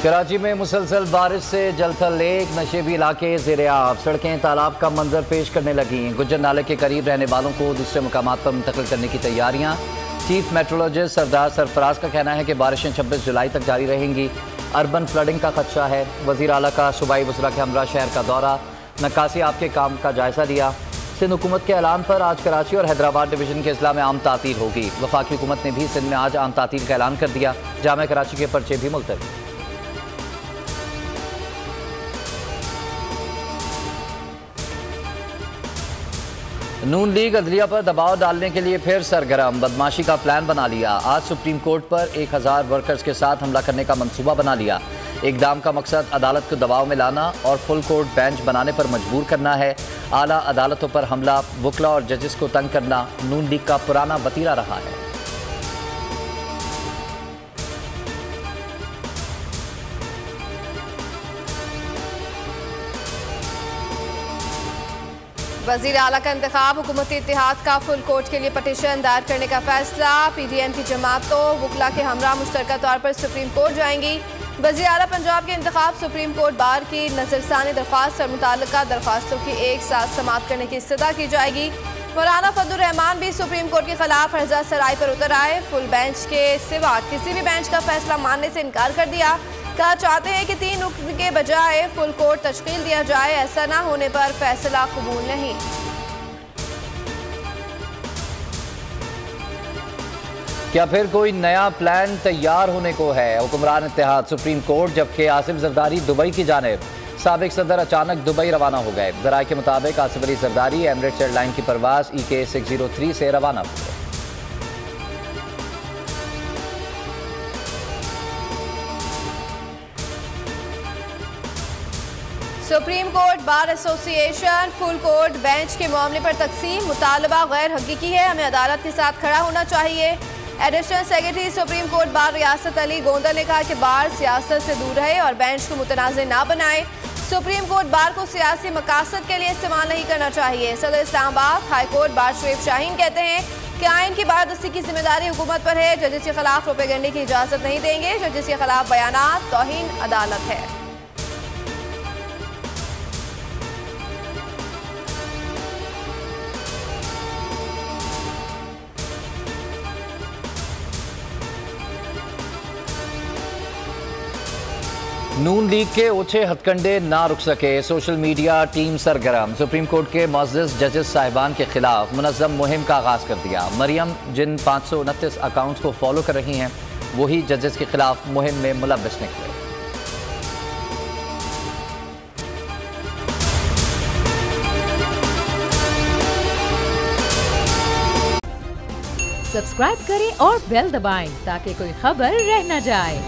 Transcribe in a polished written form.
कराची में मुसलसल बारिश से जलथल लेक नशेबी इलाके ज़ेर-ए-आब, सड़कें तालाब का मंजर पेश करने लगी। गुज्जर नाले के करीब रहने वालों को दूसरे मकामात पर मुंतकिल करने की तैयारियां। चीफ मेट्रोलॉजिस्ट सरदार सरफराज का कहना है कि बारिशें 26 जुलाई तक जारी रहेंगी। अर्बन फ्लडिंग का खदशा है। वज़ीर आला का सूबाई वज़रा के हमरा शहर का दौरा, नक्कासी आपके काम का जायजा लिया। सिंध हुकूमत के ऐलान पर आज कराची और हैदराबाद डिवीज़न के अजला में आम तातील होगी। वफाकी हुकूमत ने भी सिंध में आज आम तातील का ऐलान कर दिया। जामे कराची के पर्चे भी मुलतवी। नून लीग अदलिया पर दबाव डालने के लिए फिर सरगर्म, बदमाशी का प्लान बना लिया। आज सुप्रीम कोर्ट पर 1000 वर्कर्स के साथ हमला करने का मंसूबा बना लिया। इकदाम का मकसद अदालत को दबाव में लाना और फुल कोर्ट बेंच बनाने पर मजबूर करना है। आला अदालतों पर हमला, वकला और जजेस को तंग करना नून लीग का पुराना वतीरा रहा है। वज़ीर आला का इंतखाब, हुकूमती इत्तेहाद का फुल कोर्ट के लिए पटिशन दायर करने का फैसला। PDM की जमातों वकला के हमरा मुश्तरका तौर पर सुप्रीम कोर्ट जाएंगी। वज़ीर आला पंजाब के इंतखाब, सुप्रीम कोर्ट बार की नजरसानी दरख्वास्त और मुताल्लिका दरख्वास्तों की एक साथ समाअत करने की इस्तदा की जाएगी। मौलाना फजलुर रहमान भी सुप्रीम कोर्ट के खिलाफ हर्जा सराय पर उतर आए। फुल बेंच के सिवा किसी भी बेंच का फैसला मानने से इनकार कर दिया। कहा चाहते हैं कि 3 रुकन के बजाय फुल कोर्ट तश्कील दिया जाए। ऐसा ना होने पर फैसला कबूल नहीं। क्या फिर कोई नया प्लान तैयार होने को है? हुक्मरान इत्तेहाद सुप्रीम कोर्ट, जबकि आसिफ जरदारी दुबई की जानिब। साबिक सदर अचानक दुबई रवाना हो गए। ज़राए के मुताबिक आसिफ अली जरदारी एमिरेट्स एयरलाइन की परवाज EK 603 से रवाना हुए। Supreme court bar association full court bench के मामले पर तकसीम, मुतालबा गैर हकीकी है, हमें अदालत के साथ खड़ा होना चाहिए। Additional secretary supreme court bar रियासत अली गोंदल ने कहा कि बार सियासत से दूर रहे और बेंच को मुतनाज़ ना बनाए। सुप्रीम कोर्ट बार को सियासी मकासद के लिए इस्तेमाल नहीं करना चाहिए। सदर इस्लामाबाद हाई कोर्ट बार शरीफ शाहीन कहते हैं कि आइन की बारदस्ती की जिम्मेदारी हुकूमत पर है। जजेस के खिलाफ प्रोपेगेंडे की इजाज़त नहीं देंगे। जजेस के खिलाफ बयानात तौहीन अदालत है। नून लीग के ओछे हथकंडे ना रुक सके, सोशल मीडिया टीम सरगर्म। सुप्रीम कोर्ट के मुअज़्ज़ज़ जजेस साहिबान के खिलाफ मुनज़्ज़म मुहिम का आगाज़ कर दिया। मरियम जिन 529 अकाउंट्स को फॉलो कर रही हैं, वही जजेस के खिलाफ मुहिम में मुलव्वस निकले। सब्सक्राइब करें और बेल दबाएं ताकि कोई खबर रह न जाए।